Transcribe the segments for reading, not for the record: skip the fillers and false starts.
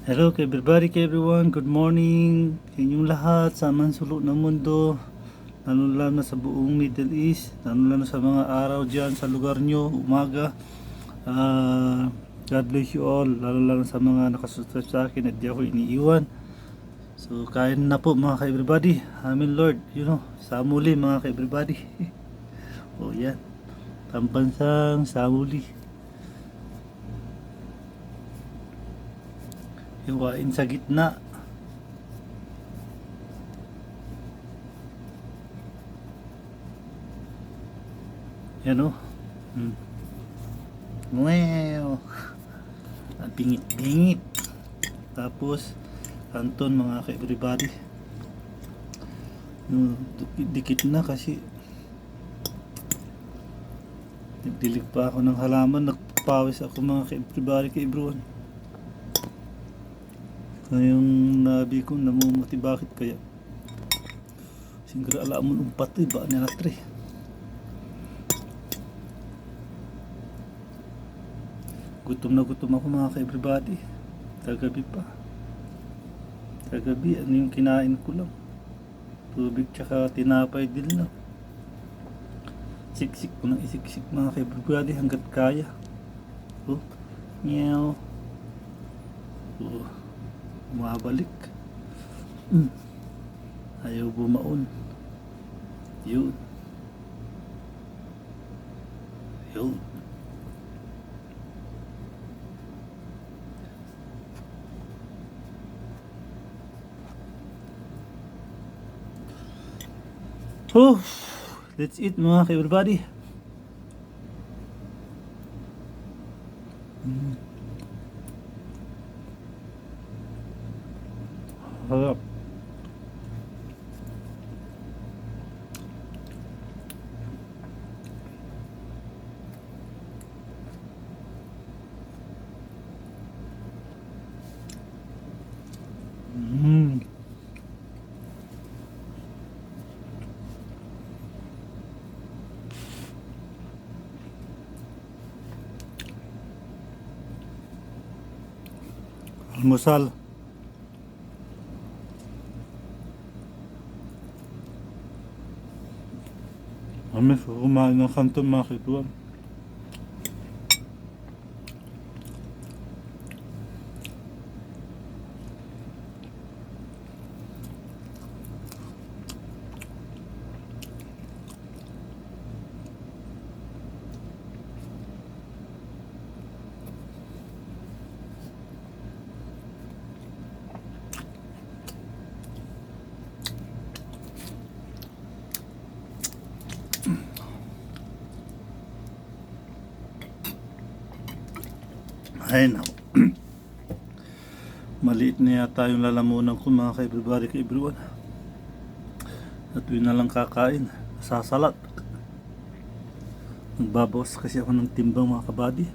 Hello kay everybody, kay everyone. Good morning sa inyong lahat sa man sulok ng mundo. Lalo na sa buong Middle East. Lalo na sa mga araw dyan sa lugar nyo, umaga. God bless you all. Lalo sa mga nakasubscribe sa akin at di ako iniiwan. So kain na po mga kay everybody. Amen Lord. Sa muli mga kay everybody. O yan. Pambansang sa muli. Hiwain sa gitna. Yan o. Wow. Ang pingit-pingit. Tapos kanton mga ka-everybody. Dikit na kasi nagdilig pa ako ng halaman. Nagpawis ako mga ka-everybody, ka-everyone. Ngayong nabi ko namumuti, bakit kaya? Singgara alam mo umpat ba na tre. Gutom na gutom ako mga ka-everybody. Kagabi pa. Kagabi ano yung kinain ko lang? Tubig tsaka tinapay din lang. Siksik ko ng isiksik mga ka-everybody hanggat kaya. Oh, meow. Oh. Bumabalik. Ayaw bumaon. Yun. Oh, that's it mga ka-everybody. Harap. Almusal. Amis ko kumain ng kanton mga kituan. Ay nako. Maliit na yata yung lalamunan ko mga ka-everybody, ka-everyone. At yun na lang kakain. Sasalat. Nagbabawas kasi ako ng timbang mga kabady.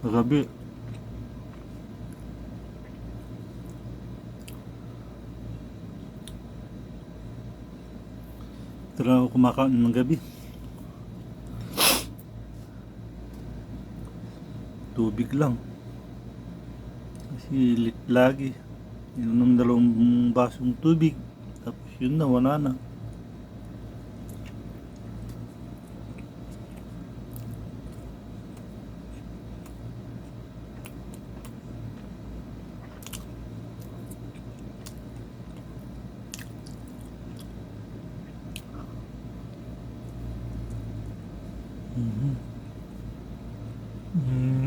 Gabi. Tara ako kumakain ng gabi. Tubig lang. Kasi lagi. Inom 2 basong tubig. Tapos yun na, wala na. Mm-hmm.